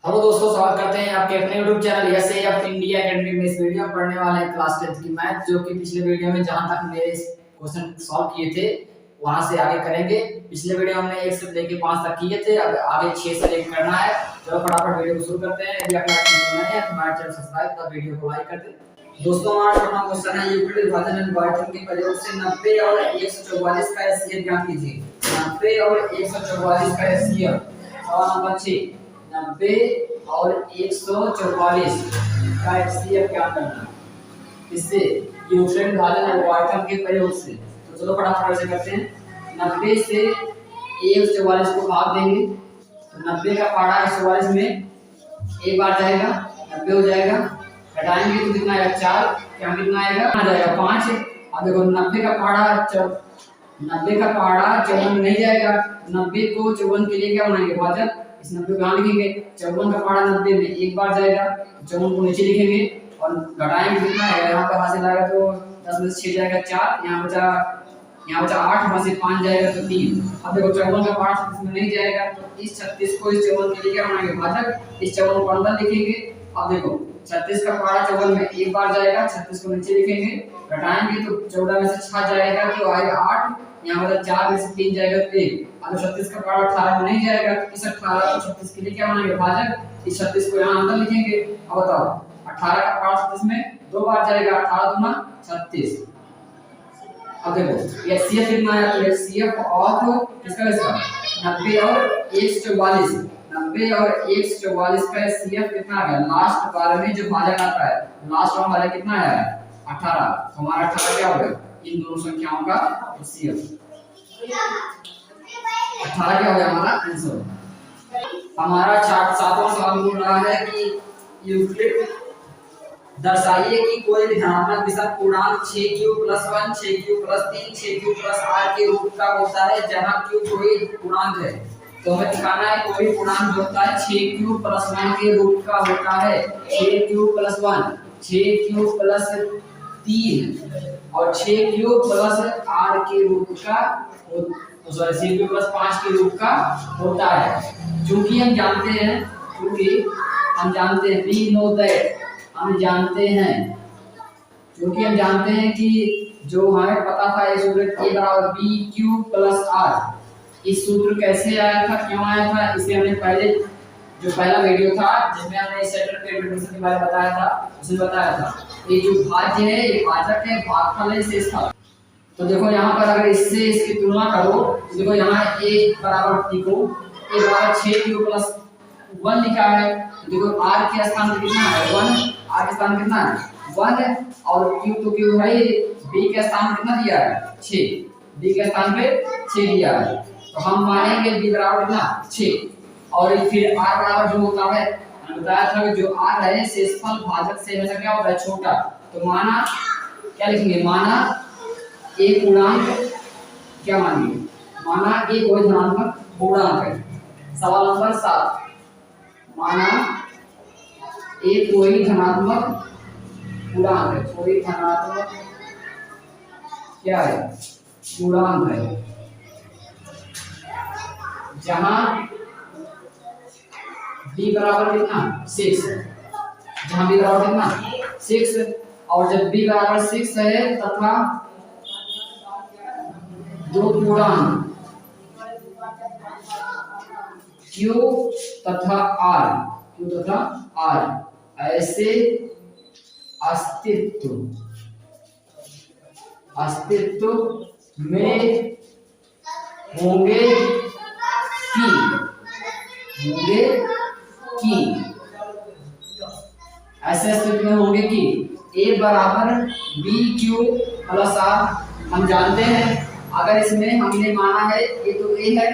Hello दोस्तों, स्वागत करते हैं आपके अपने YouTube channel SA of India academy में। इस वीडियो में पढ़ने वाले हैं क्लास 10 की मैथ, जो कि पिछले वीडियो में जहां तक मेरे क्वेश्चन सॉल्व किए थे वहां से आगे करेंगे। पिछले वीडियो हमने 1 से लेके 5 तक किए थे, अब आगे 6 से लेकर करना है। चलो फटाफट वीडियो को शुरू करते हैं। यदि आप नए हैं तो हमारे चैनल सब्सक्राइब कर वीडियो को लाइक कर दें। दोस्तों, हमारा पहला क्वेश्चन है यूक्लिड विभाजन एंड विभाजन के प्रयोग से 90 और 144 का एचसीएफ ज्ञात कीजिए। 90 और 144 का एचसीएफ। सवाल नंबर 6, 90 और 144 का एचसीएफ क्या करना है इससे यूक्लिड विभाजन और विभाजन के प्रयोग से। तो चलो फटाफट से करते हैं। 90 से 144 को भाग देंगे तो 90 का पहाड़ा 144 में एक बार जाएगा, 90 हो जाएगा। घटाएंगे तो कितना आएगा 4, क्या कितना आएगा आ जाएगा 5। अब देखो 90 का पहाड़ा 54 में नहीं जाएगा। 90 को 54 के लिए क्या बनाएंगे भाजक। इस 90 को यहाँ लिखेंगे। 54 का पहाड़ा 90 में एक बार जाएगा, 54 को नीचे लिखेंगे और घटाएंगे कितना है, यहाँ पर हासिल आएगा तो 10 में से 6 जाएगा 4, यहाँ बचा 8, वहां से 5 जाएगा तो 3। अब देखो 54 का पहाड़ा 36 में नहीं जाएगा तो इस 36 को इस 54 के लिए क्या बनाएंगे भाजक। इस 54 को अंदर लिखेंगे। अब देखो 36 का पहाड़ा 54 में एक बार जाएगा, 36 को नीचे लिखेंगे। घटाएंगे तो 14 में से 6 जाएगा तो आएगा 8, यहाँ पर 4 में से 3 जाएगा तो 1। अब 36 का पहाड़ा 18 में नहीं जाएगा तो इस 18 को 36 के लिए क्या बनाएंगे भाजक। इस 36 को यहाँ अंदर लिखेंगे। अब बताओ 18 का पहाड़ा 36 में 2 बार जाएगा, 18 दूना 36। अब देखो ये एचसीएफ कितना है, तो एचसीएफ ऑफ किसका 90 और 144। 90 और 144 का एचसीएफ कितना आ गया। लास्ट बार में जो भाजक आता है, लास्ट वाला भाजक कितना है 18। तो हमारा 18 क्या हो गया, इन दोनों संख्याओं का एचसीएफ 18 क्या हो गया हमारा आंसर। हमारा 7वां सवाल बोल रहा है कि यूक्लिड दर्शाइए कि कोई भी धनात्मक विषम पूर्णांक 6q + 1 6q + 3 6q + r के रूप का होता है जहां q कोई पूर्णांक है। तो हमें दिखाना है कोई भी पूर्णांक जो होता है 6q + 1 के रूप का होता है। 6q + 1 6q + 3 और 6q + r के रूप का, सॉरी 6q + 5 के रूप का होता है। क्योंकि हम जानते हैं we know that, हम जानते हैं क्योंकि हम जानते हैं कि जो हमें पता था ये सूत्र a बराबर bq + r। इस सूत्र कैसे आया था, क्यों आया था, इसे हमने पहले जो पहला वीडियो था जिसमें हमने सेंटर पेरिमेट्रिक के बारे में बताया था, उसमें बताया था ये जो भाज्य है ये भाजक है, भागफल है, शेषफल। तो देखो यहाँ पर अगर इससे इसकी तुलना करो तो देखो यहाँ a बराबर देखो a बराबर 6q + 1 लिखा है। तो देखो r के स्थान पे कितना है 1, r के स्थान कितना है 1 और q तो q है, b के स्थान पे कितना दिया है 6, b के स्थान पे 6 दिया है। तो हम मानेंगे b बराबर कितना 6 और फिर r बराबर जो होता है, हमने बताया था कि जो r है शेषफल भाजक से हमेशा क्या होता है छोटा। तो माना क्या लिखेंगे, माना एक पूर्णांक क्या मानेंगे, माना एक कोई धनात्मक पूर्णांक है। सवाल नंबर 7, माना एक कोई धनात्मक पूर्णांक है, कोई धनात्मक क्या है पूर्णांक है जहां b बराबर कितना 6, जहां b बराबर कितना 6 और जब b बराबर 6 है तथा दो पूर्णांक q तथा r ऐसे अस्तित्व में होंगे कि ऐसे अस्तित्व में होंगे कि a बराबर bq + r। हम जानते हैं अगर इसमें हमने माना है ये तो a है,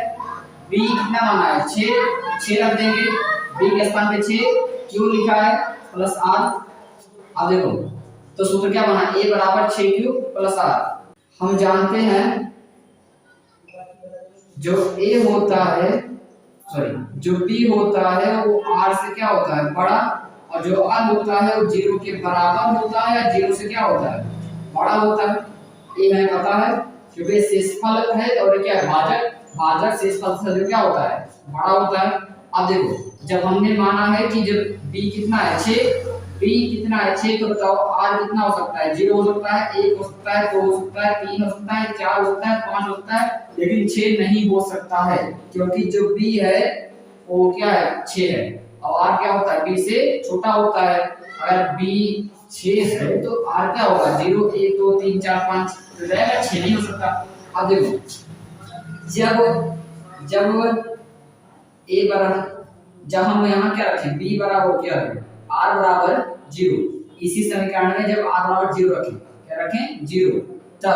b कितना माना है 6 रख देंगे, b के स्थान पे 6 q लिखा है प्लस r। अब देखो तो सूत्र क्या बना a बराबर 6q + r। हम जानते हैं जो a होता है, सॉरी जो b होता है वो r से क्या होता है बड़ा, और जो r होता है वो 0 के बराबर होता है या 0 से क्या होता है बड़ा होता है। ये हमें पता है क्योंकि शेषफल है और क्या है भाजक, भाजक शेषफल से क्या होता है बड़ा होता है। अब देखो जब हमने माना है कि जब b कितना है 6, b कितना है 6, तो बताओ r कितना हो सकता है? 0 हो सकता है, 1 हो सकता है, 2 हो सकता है, 3 हो सकता है, 4 हो सकता है, 5 हो सकता है, लेकिन 6 नहीं हो सकता है, क्योंकि जो b है वो क्या है 6 है, और r क्या होता है b से छोटा होता है। अगर b 6 है तो r क्या होगा 0, 1, 2, 3, 4, 5, तो रहेगा 6 नहीं हो सकता। अब देखो जब a बराबर, जब हम यहाँ क्या रखें b बराबर क्या रखें r बराबर 0, इसी समीकरण में जब r बराबर 0 रखें, क्या रखें 0, तब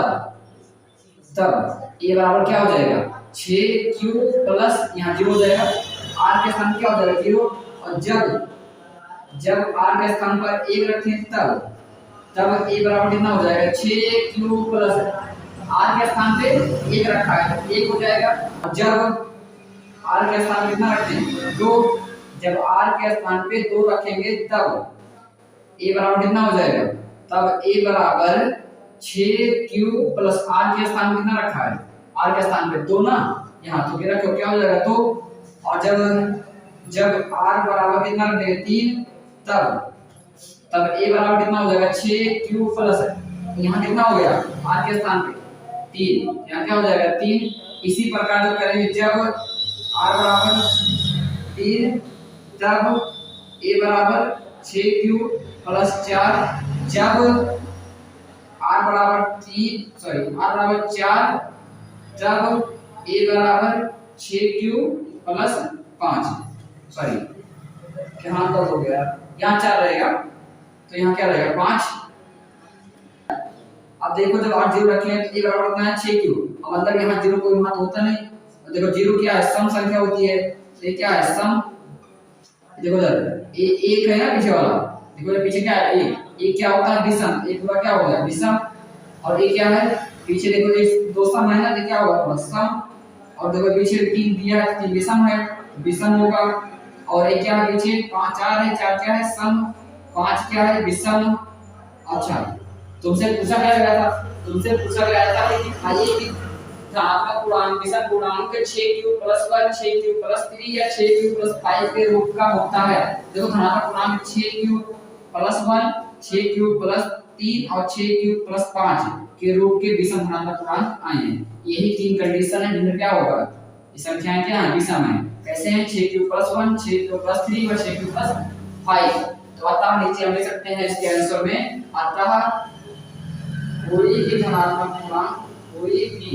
a बराबर क्या हो जाएगा 6q प्लस यहाँ 0 हो जाएगा, r के स्थान क्या हो जाएगा 0, और जब r के स्थान पर 1 रखें तब a बराबर कितना हो जाएगा 6q प्लस r के स्थान पे 1 रखा है 1 हो जाएगा, और जब r के स्थान पे कितना रखते हैं 2, जब r के स्थान पे 2 रखेंगे तब a बराबर कितना हो जाएगा, तब a बराबर 6q प्लस r के स्थान पे कितना रखा है r के स्थान पे 2 ना, यहाँ तो रखो क्या हो जाएगा 2, और जब r बराबर कितना रख देंगे 3, तब a बराबर कितना हो जाएगा 6q प्लस, यहाँ कितना हो गया r के स्थान पे 3, यहाँ क्या हो जाएगा 3। इसी प्रकार जो करेंगे जब r बराबर 3 तब a बराबर 6q प्लस 4, जब r बराबर 4 तब a बराबर 6q प्लस 5, सॉरी यहाँ तो हो गया, यहाँ 4 रहेगा तो यहाँ क्या रहेगा 5। अब देखो जब r 0 रखे हैं तो a बराबर कितना है 6q, मतलब यहाँ 0 कोई महत्व होता नहीं। देखो 0 क्या है सम संख्या होती है, तो ये क्या है सम, देखो इधर ये 1 है ना पीछे वाला, देखो ये पीछे क्या है 1, ये क्या होता है विषम, एक बार क्या होगा विषम, और ये क्या है पीछे देखो ये दो सम है ना, तो क्या होगा सम, और देखो पीछे 3 दिया है 3 विषम है, विषम होगा, और ये क्या है पीछे 5 4 है, 4 क्या है सम, 5 क्या है विषम। अच्छा तुमसे पूछा गया था कि आइए कि धनात्मक पूर्णांक विषम पूर्णांक 6q प्लस 1 6q प्लस 3 या 6q प्लस 5 के रूप का होता है। देखो धनात्मक पूर्णांक 6q प्लस 1 6q प्लस 3 और 6q प्लस 5 के रूप के विषम धनात्मक पूर्णांक आए हैं। यही 3 कंडीशन है जिनमें क्या होगा ये संख्याएं क्या है विषम है। कैसे हैं 6q प्लस 1 6q प्लस 3 और 6q प्लस 5। तो अतः नीचे हम लिख सकते हैं इसके आंसर में, अतः कोई भी धनात्मक पूर्णांक कोई भी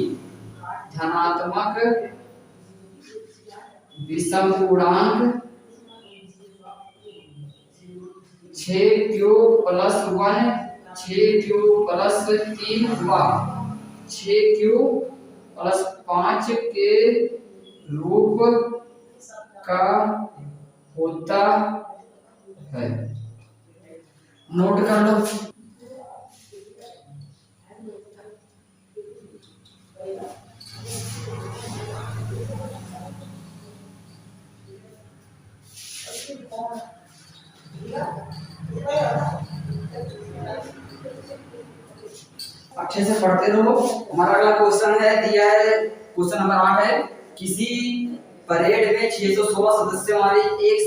धनात्मक विषम पूर्णांक 6q प्लस 1 6q प्लस 3 व 6q प्लस 5 के रूप का होता है। नोट कर लो। अच्छे से पढ़ते रहो। हमारा अगला क्वेश्चन है दिया है क्वेश्चन नंबर 8 है, किसी परेड में 616 सदस्यों वाली एक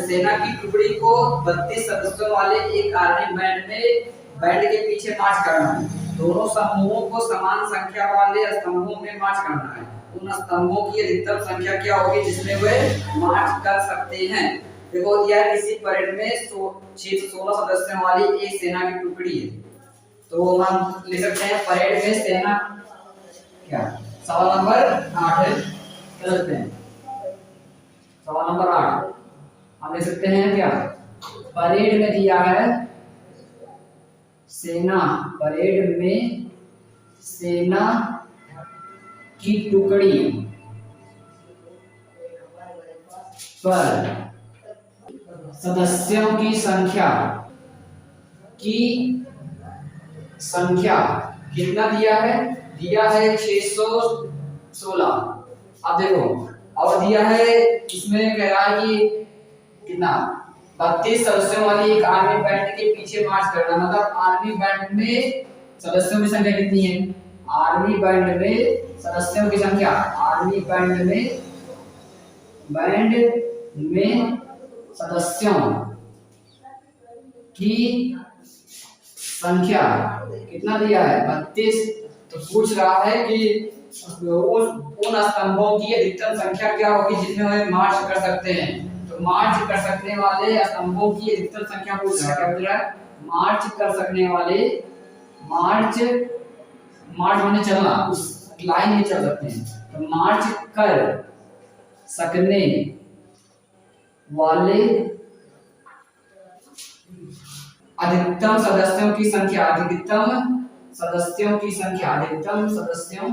सेना की टुकड़ी को 32 सदस्यों वाले एक आर्मी बैंड के पीछे मार्च करना है। दोनों समूहों को समान संख्या वाले स्तंभों में मार्च करना है। उन स्तंभों की अधिकतम संख्या क्या होगी जिसमें वे मार्च कर सकते हैं। देखो यह किसी परेड में 616 सदस्यों वाली एक सेना की टुकड़ी है। तो हम लिख सकते हैं परेड में सेना क्या, सवाल नंबर 8 है, क्या लिखते हैं सवाल नंबर 8 हम लिख सकते हैं क्या, परेड में दिया है सेना, परेड में सेना की टुकड़ी पर सदस्यों की संख्या कितना दिया है 616। अब देखो और दिया है इसमें कह रहा है कि कितना 32 सदस्यों वाली एक आर्मी बैंड के पीछे मार्च करना, मतलब आर्मी बैंड में सदस्यों की संख्या कितनी है, आर्मी बैंड में सदस्यों की संख्या, आर्मी बैंड में बैंड में सदस्यों की संख्या कितना दिया है 32। तो पूछ रहा है कि उन स्तंभों की अधिकतम संख्या क्या होगी जिनमें वे मार्च कर सकते हैं। तो मार्च कर सकने वाले स्तंभों की अधिकतम संख्या पूछ रहा है। क्या पूछ रहा है? मार्च कर सकने वाले, मार्च माने चलना, उस लाइन में चल सकते हैं। तो मार्च कर सकने वाले अधिकतम सदस्यों की संख्या, अधिकतम सदस्यों की संख्या, अधिकतम सदस्यों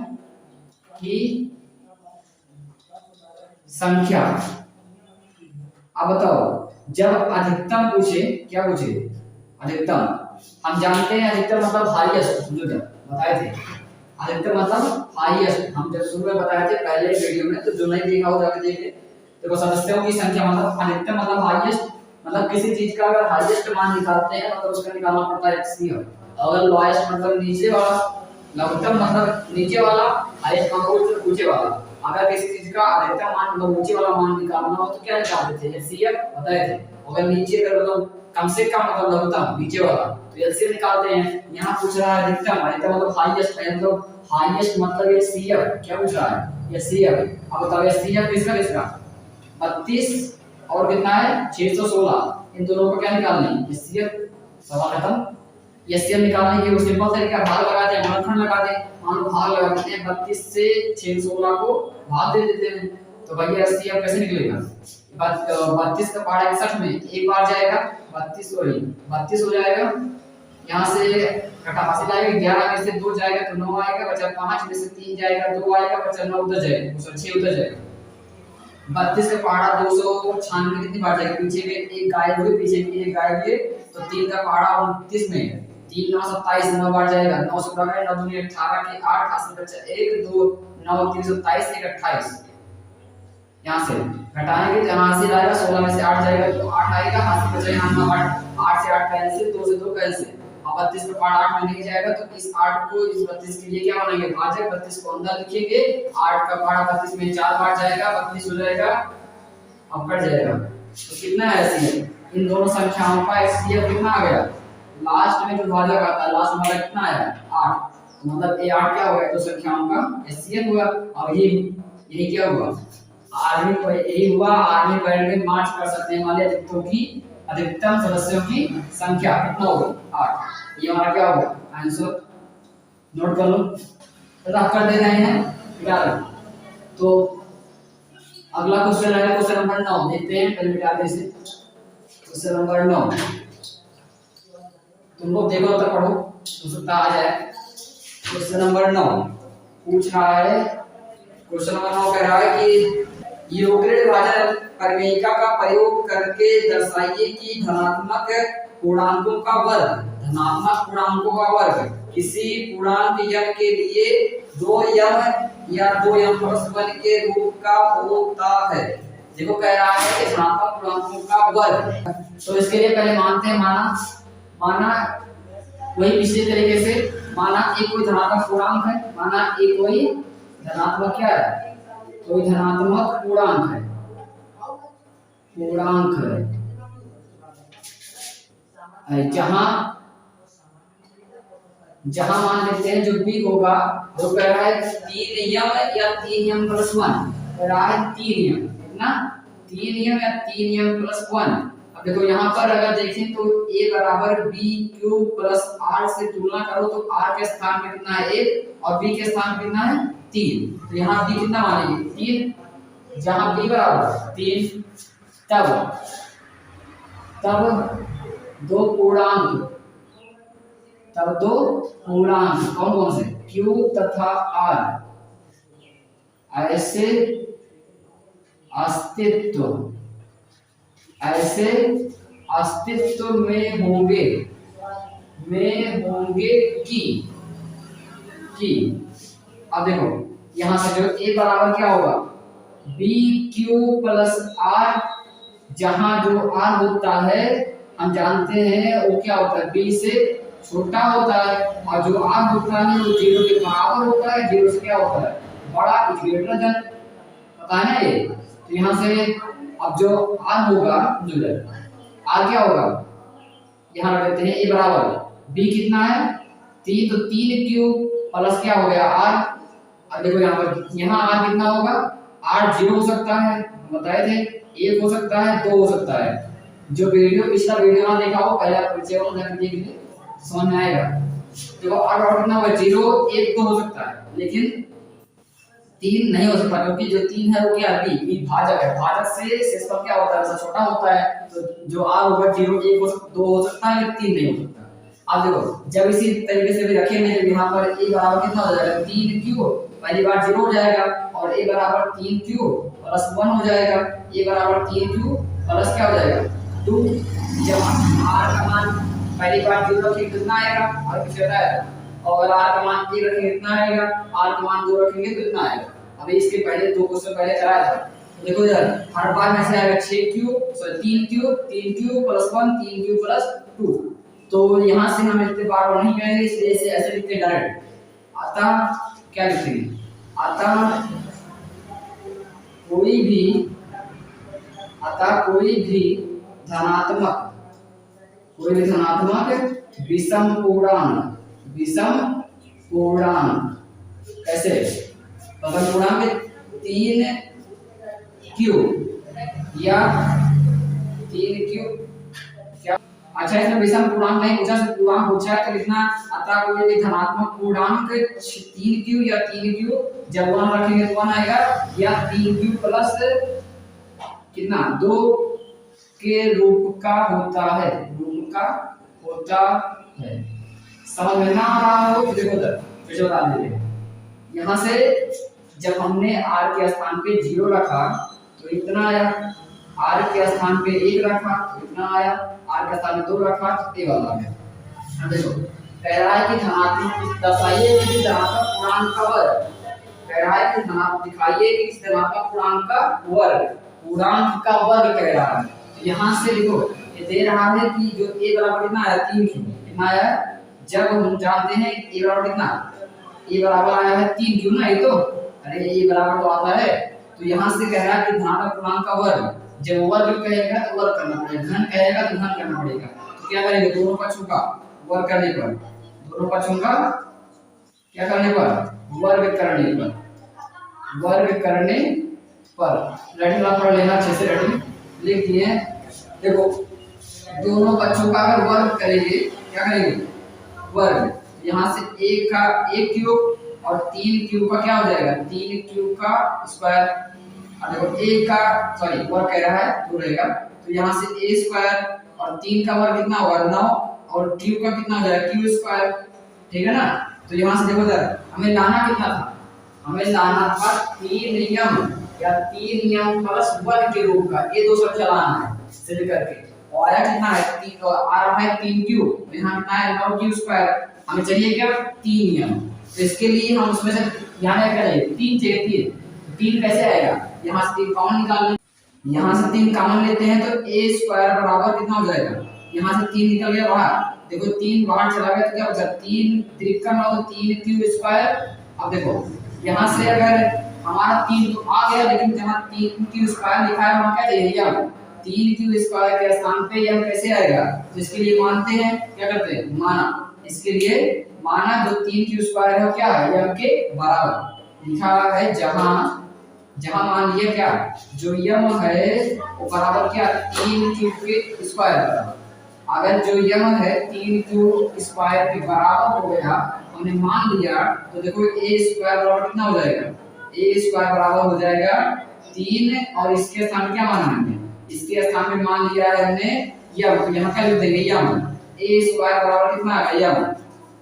की संख्या। अब बताओ, जब अधिकतम पूछे, क्या पूछे? अधिकतम। हम जानते हैं अधिकतम मतलब हाईएस्ट, समझो क्या बताए थे। अधिकतम मतलब हाईएस्ट, हम जब शुरू में बताए थे पहले वीडियो में, तो जो नहीं देखा हो जाके देख ले। देखो सदस्यों की संख्या मतलब अधिकतम मतलब हाईएस्ट, मतलब किसी चीज का अगर हाईएस्ट मान निकालते हैं मतलब उसका निकालना पड़ता है HCF। अगर लोएस्ट मतलब नीचे वाला, लघुत्तम मतलब नीचे वाला, हाईएस्ट मतलब ऊंचे वाला। अगर किसी चीज का अधिकतम मान मतलब ऊंचे वाला मान निकालना हो तो क्या निकालते थे? HCF बताए थे। अगर नीचे अगर मतलब कम से कम मतलब लघुत्तम नीचे वाला तो LCM निकालते हैं। यहाँ पूछ रहा है अधिकतम, अधिकतम मतलब हाईएस्ट है, मतलब हाईएस्ट मतलब HCF। क्या पूछ रहा है? HCF। अब बताओ HCF किसका किसका? 32 और कितना है 616। इन दोनों को क्या निकालना है? HCF। सवाल खत्म। HCF निकालने के वो सिंपल तरीका भाग लगा दें, गुणनखंड लगा दें। मान लो भाग लगा देते हैं, 32 से 616 को भाग दे देते हैं। तो भैया HCF कैसे निकलेगा? 32 का पहाड़ा 61 में एक बार जाएगा, 32 हो जाएगा। यहाँ से घटासी लाएगा, 11 में से 2 जाएगा तो 9 आएगा, बचा 5 में से 3 जाएगा 2 आएगा, बचा 9 उधर जाएगा, 6 उधर जाएगा। 32 का पहाड़ा 296 में कितनी बार जाएगा? पीछे के एक गायब हुए, पीछे की एक गायब हुए, तो 3 का पहाड़ा 29 में 3 9 27 9 बार जाएगा। 9 से बढ़ाकर 9 दूनी 18 के 8 हाथ से बचा 1 2 9 3 27 1 28। यहाँ से घटाएंगे, जहां से आएगा 16 में से 8 जाएगा तो 8 आएगा, हाथ से बचा यहाँ 9 8 से 8 कैंसिल, 2 से 2 कैंसिल। अब 32 का पहाड़ा 8 में नहीं जाएगा तो इस 8 को इस 32 के लिए क्या बनाएंगे? भाजक। 32 को अंदर लिखेंगे, 8 का पहाड़ा 32 में 4 बार जाएगा, 32 हो जाएगा, अब कट जाएगा। तो कितना है HCF? इन दोनों संख्याओं का HCF कितना आ गया? लास्ट में जो भाजक आता है लास्ट वाला कितना आया? 8। तो मतलब ये 8 क्या हो गया? तो संख्याओं का HCF हुआ। अब यही क्या हुआ? आर्मी को यही हुआ, आर्मी पैरेड में मार्च कर सकने वाले अधिकतम सदस्यों की संख्या कितना होगी? 8। ये हमारा क्या होगा? आंसर नोट कर लो, तो आप कर दे रहे हैं 11। तो अगला क्वेश्चन है क्वेश्चन नंबर 9, देखते हैं पहले मिटा दे इसे। क्वेश्चन नंबर 9 तुम लोग देखो तब पढ़ो, हो सकता आ जाए। क्वेश्चन नंबर 9 पूछ रहा है, क्वेश्चन नंबर 9 कह रहा है कि यूक्लिड विभाजन परिमेयिका का प्रयोग करके दर्शाइए कि धनात्मक पूर्णांकों का वर्ग किसी पूर्णांक m के लिए 2m या 2m+1 के रूप का होता है। देखो कह रहा है कि धनात्मक पूर्णांकों का वर्ग, तो इसके लिए पहले मानते हैं माना वही पिछले तरीके से, माना एक कोई धनात्मक पूर्णांक है, माना एक कोई धनात्मक क्या है? कोई धनात्मक पूर्णांक है, जहां मान लेते हैं जो b होगा वो कह रहा है 3m या 3m+1, कह रहा है 3m, कितना? 3m या 3m+1। अब देखो यहाँ पर अगर देखें तो a बराबर b³ + r से तुलना करो तो r के स्थान पे कितना है 1 और b के स्थान पे कितना है 3। तो यहाँ b कितना मानेंगे? 3। जहां b बराबर 3 तब दो पूर्णांक कौन कौन से? q तथा r ऐसे अस्तित्व में होंगे कि अब देखो यहां से जो a बराबर क्या होगा? b³ + r, जहां जो r होता है हम जानते हैं वो क्या होता है? b से छोटा होता है, और जो r होता है वो 0 के बराबर होता है, 0 से क्या होता है? बड़ा, ग्रेटर देन, पता है ना ये। तो यहाँ से अब जो आर होगा, जो आर क्या होगा, यहाँ रख देते हैं ए बराबर बी कितना है 3, तो 3 क्यूब प्लस क्या हो गया आर। अब देखो यहाँ पर, यहाँ आर कितना होगा, आर 0 हो सकता है, बताए थे, 1 हो सकता है, 2 हो सकता है। जो वीडियो पिछला वीडियो ना देखा हो पहले आप परिचय को देखने के लिए समझ में आएगा। देखो आर कितना होगा 0, 1 तो हो सकता है, लेकिन 3 नहीं हो सकता, क्योंकि जो 3 है वो क्या है, बी भाजक है, भाजक से शेषफल क्या होता है, सबसे छोटा होता है। तो जो आर होगा 0, 1 हो सकता, 2 हो सकता है, 3 नहीं हो सकता। अब देखो जब इसी तरीके से भी रखेंगे तो यहाँ पर ए बराबर कितना हो जाएगा 3 क्यूब, पहली बार 0 हो जाएगा, और ए बराबर 3 क्यूब प्लस 1 हो जाएगा, ए बराबर 3 क्यूब प्लस क्या हो जाएगा 2। जब आर का मान पहली बार 0 रखेंगे कितना आएगा, और कितना आएगा, और आर का मान 1 रखेंगे कितना आएगा, आर का मान 2 रखेंगे तो कितना आएगा। अभी इसके पहले 2 क्वेश्चन पहले कराया था, देखो यार हर बार में से आएगा 6 cube, sorry 3 cube plus 1, 3 cube plus 2। तो यहाँ से हम इतने बार नहीं करेंगे, इसलिए इसे ऐसे लिखते हैं डायरेक्ट। अतः क्या लिखेंगे, अतः कोई भी धनात्मक विषम पूर्णांक कैसे, विषम पूर्णांक 3 क्यूब या 3 क्यूब क्या, अच्छा इसमें विषम पूर्णांक नहीं पूछा, सिर्फ पूर्णांक पूछा है तो लिखना अतः कोई भी धनात्मक पूर्णांक 3 क्यूब या 3 क्यूब, जब 1 रखेंगे तो 1 आएगा, या 3 क्यूब प्लस कितना 2 के रूप का होता है, समझ में ना आ रहा हो तो देखो फिर से बता दीजिए। यहाँ से जब हमने r के स्थान पे 0 रखा तो इतना आया, r के स्थान पे 1 रखा तो इतना आया, r के स्थान पे 2 रखा तो ये वाला आ गया। अब देखो कह रहा है कि धनात्मक दर्शाइए कि धनात्मक पूर्णांक का वर्ग, कह रहा है कि धनात्मक दिखाइए कि धनात्मक पूर्णांक का वर्ग कह रहा है। तो यहाँ से देखो ये दे रहा है कि जो a बराबर कितना आया 3 क्यूब, कितना आया, जब हम जानते हैं a बराबर कितना, a बराबर आया है 3 क्यूब ना, ये तो अरे a बराबर तो आता है। तो यहाँ से कह रहा है कि धनात्मक पूर्णांक का वर्ग, जब वर्ग कहेगा तो वर्ग करना पड़ेगा, घन कहेगा तो घन करना पड़ेगा। तो क्या करेंगे, दोनों पक्षों का वर्ग करने पर, दोनों पक्षों का क्या करने पर, वर्ग करने पर रेडी वाला पढ़ लेना अच्छे से, रेडी लिख दिए। देखो दोनों पक्षों का अगर वर्ग करेंगे, क्या करेंगे वर्ग, यहाँ से 1 का 1 क्यूब और 3 क्यूब का क्या हो जाएगा 3 क्यूब का स्क्वायर। अब देखो 1 का सॉरी वर्ग कह रहा है 2 रहेगा, तो यहाँ से a स्क्वायर और 3 का वर्ग कितना होगा 9, और क्यूब का कितना हो जाएगा क्यूब स्क्वायर, ठीक है ना। तो यहाँ से देखो जरा हमें लाना कितना था, हमें लाना था 3 नियम या 3 नियम प्लस 1 के रूप का, ये दो सब चलाना है सिद्ध करके। और आया कितना है 3, और आ रहा है 3 क्यूब, यहाँ कितना है 9 क्यूब स्क्वायर, हमें चाहिए क्या 3 नियम। तो इसके लिए हम उसमें से यहाँ क्या चाहिए 3 चाहिए, 3 कैसे आएगा, यहाँ से 3 कॉमन निकाल लें, यहाँ से 3 कॉमन लेते हैं तो a स्क्वायर बराबर कितना हो जाएगा, यहाँ से 3 निकल गया बाहर, देखो 3 बाहर चला गया तो क्या बचा 3 त्रिका 9 तो 3 क्यूब स्क्वायर। अब देखो यहाँ से अगर हमारा 3 तो आ गया, लेकिन जहाँ 3 क्यूब स्क्वायर लिखा है वहाँ क्या चाहिए यम, 3 क्यूब स्क्वायर के स्थान पे यम कैसे आएगा, तो इसके लिए मानते हैं क्या करते हैं माना, इसके लिए माना जो 3 क्यूब स्क्वायर है क्या है यम के बराबर लिखा है, जहां मान लिया क्या जो यम है वो बराबर क्या 3 क्यूब के स्क्वायर बराबर। अगर जो यम है 3 क्यूब स्क्वायर के बराबर हो गया, हमने मान लिया, तो देखो a स्क्वायर बराबर कितना हो जाएगा, a स्क्वायर बराबर हो जाएगा 3, और इसके स्थान में क्या माना हमने, इसके स्थान में मान लिया है हमने यम, तो यहाँ क्या लिख देंगे यम, a स्क्वायर बराबर कितना आ गया यम।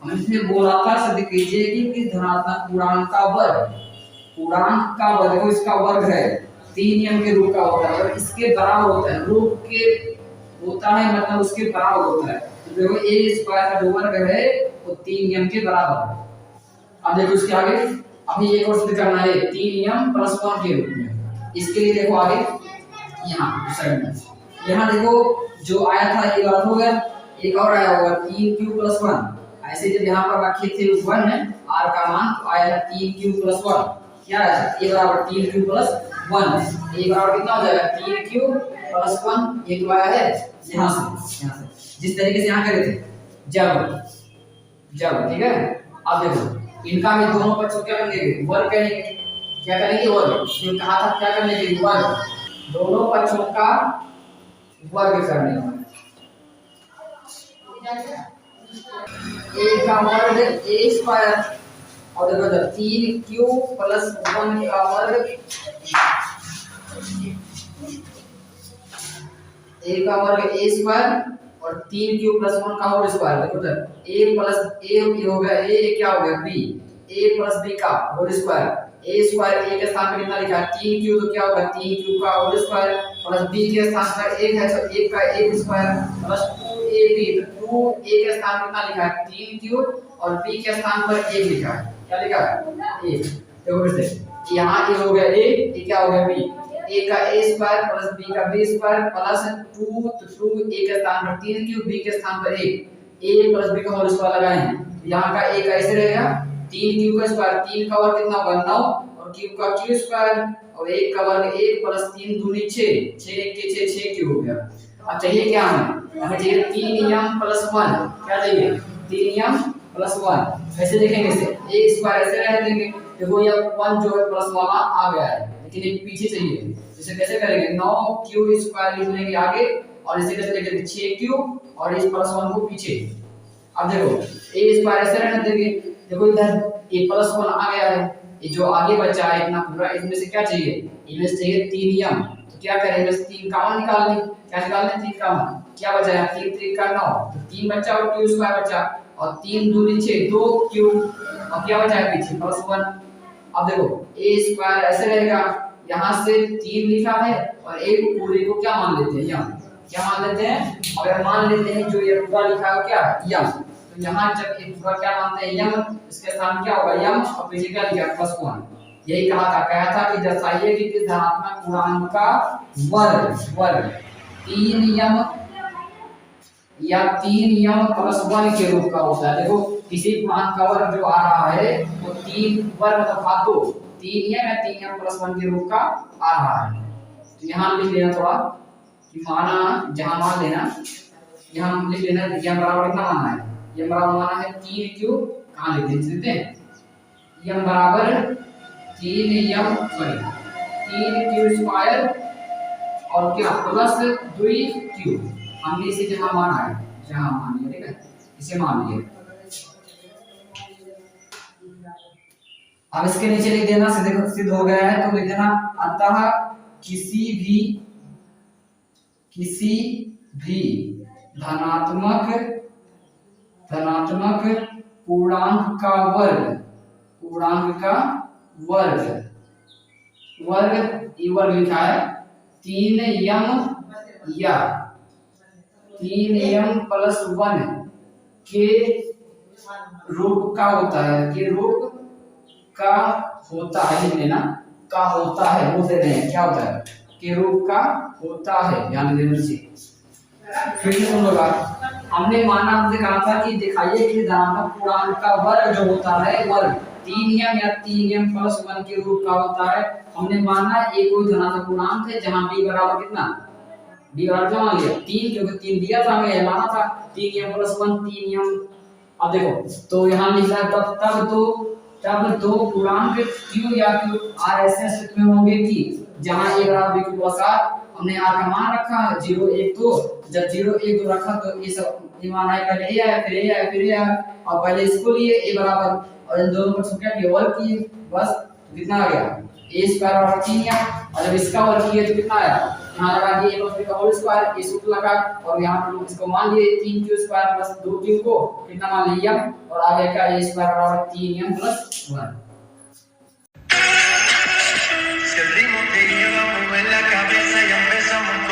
हमने बोला था सिद्ध कीजिए कि धनात्मक पूर्णांक का वर्ग, देखो इसका वर्ग है 3 यम के रूप का होता है, और इसके बराबर होता है, रूप के होता है मतलब उसके बराबर होता है। तो देखो a स्क्वायर का जो वर्ग है वो 3 यम के बराबर है। अब देखो इसके आगे अभी एक और सिद्ध करना है 3 यम प्लस 1 के रूप में। इसके लिए देखो आगे यहाँ साइड में, यहाँ देखो जो आया था ये बात हो गया, एक और आया होगा 3 क्यूब प्लस 1, ऐसे जब यहाँ पर रखे थे 1 है r का मान, तो आया 3 क्यूब प्लस 1, क्या है a बराबर 3q प्लस 1। a बराबर कितना हो जाएगा 3q प्लस 1। ये तो आया है यहाँ से जिस तरीके से यहाँ करे थे जब ठीक है। अब देखो इनका भी दोनों पक्ष को क्या करेंगे वर्ग करेंगे। क्या करेंगे वर्ग। जो कहा था क्या करने के लिए वर्ग। दोनों पक्षों का वर्ग करने का a का वर्ग a स्क्वायर और देखो 3q प्लस 1 का वर्ग a का वर्ग a स्क्वायर और 3q प्लस 1 का होल स्क्वायर। देखो इधर a प्लस a हो गया a क्या हो गया b a प्लस b का whole square. a square a के स्थान पे कितना लिखा है 3q तो क्या होगा 3q का होल स्क्वायर प्लस b के स्थान पर 1 है तो 1 का 1 स्क्वायर प्लस 2ab तो 2a के स्थान पर कितना लिखा है 3q और b के स्थान पर 1 लिखा है। क्या लिखा है 1। देखो फिर से यहाँ a हो गया a क्या हो गया b a का a स्क्वायर प्लस b का b स्क्वायर प्लस 2 तो 2 a के स्थान पर 3q b के स्थान पर 1 a प्लस b का होल स्क्वायर लगाए हैं। यहाँ का a कैसे रहेगा 3q का स्क्वायर 3 का वर्ग कितना होगा 9 और q का q स्क्वायर और 1 का वर्ग 1 प्लस 3 दूनी 6 6 के 6 6q हो गया। अब चाहिए क्या हमें चाहिए 3m प्लस 1। क्या चाहिए 3m प्लस 1। कैसे लिखेंगे इसे a स्क्वायर ऐसे रह देंगे। देखो ये 1 जो है प्लस वाला आ गया है लेकिन एक पीछे चाहिए। इसे कैसे करेंगे 9q स्क्वायर लिख लेंगे आगे और इसे कैसे लिखेंगे 6q और इस प्लस 1 को पीछे। अब देखो a स्क्वायर ऐसे रहने देंगे। देखो इधर a प्लस 1 आ गया है। ये जो आगे बचा है इतना पूरा इसमें से क्या चाहिए इनमें से चाहिए 3m। तो क्या करेंगे 3 कॉमन निकाल लें। क्या निकाल लें 3 कॉमन। क्या बचा है 3 3 का 9 तो 3 बचा और q स्क्वायर बचा और 3 दूनी 6 2q और क्या बचा है पीछे प्लस 1। अब देखो a स्क्वायर ऐसे रहेगा यहाँ से 3 लिखा है और एक पूरे को क्या मान लेते हैं यहाँ क्या मान लेते हैं। अगर मान लेते हैं जो ये पूरा लिखा है क्या यम तो यहाँ जब एक पूरा क्या मानते हैं यम इसके स्थान क्या होगा यम और पीछे क्या लिखा प्लस 1। यही कहा था कि दर्शाइए कि किस धनात्मक पूर्णांक का वर्ग 3m या 3m प्लस 1 के रूप का होता है। देखो किसी पूर्णांक का वर्ग जो आ रहा है वो 3 वर्ग तथा 2 3m या 3m प्लस 1 के रूप का आ रहा है। तो यहाँ लिख लेना थोड़ा कि माना जहाँ मान लेना यहाँ लिख लेना यम बराबर कितना मानना है यम बराबर माना है 3q कहाँ लिखते हैं यम बराबर 3q स्क्वायर और क्या प्लस 2q हमने इसे जहाँ माना है जहाँ मान लिया ठीक है इसे मान लिया। अब इसके नीचे लिख देना सिद्ध हो गया है तो लिख देना अतः किसी भी धनात्मक पूर्णांक का वर्ग ये वर्ग लिखा है 3m या 3m प्लस 1 के रूप का होता है लिख लेना का होता है वो दे रहे हैं क्या होता है के रूप का होता है ध्यान देना चाहिए। फिर सुन लो हमने माना हमने कहा था कि दिखाइए कि धनात्मक पूर्णांक का वर्ग जो होता है वर्ग 3m या 3m प्लस 1 के रूप का होता है। हमने माना एक कोई धनात्मक पूर्णांक है जहां b बराबर कितना b बराबर क्या मान लिया 3 क्योंकि 3 दिया था हमें माना था 3m प्लस 1 3m। अब देखो तो यहाँ लिखा है तब दो पूर्णांक q या q r ऐसे स्थिति में होंगे कि जहां a बराबर b प्लस r हमने r का मान रखा 0 1 2 जब 0 1 2 रखा तो ये सब मान आए पहले a आया फिर a आया फिर a आया और पहले इसको लिए a बराबर और इन दोनों को क्या किया वर्ग किए बस कितना आ गया a स्क्वायर बराबर 3m और जब इसका वर्ग किए तो कितना आया यहाँ लगा दिए a प्लस b का होल स्क्वायर ये सूत्र लगा और यहाँ पर लोग इसको मान लिए 3q स्क्वायर प्लस 2q को कितना मान लिया और आ गया क्या a स्क्वायर बराबर 3m plus 1। Si el ritmo te lleva, mueve la cabeza y empezamos.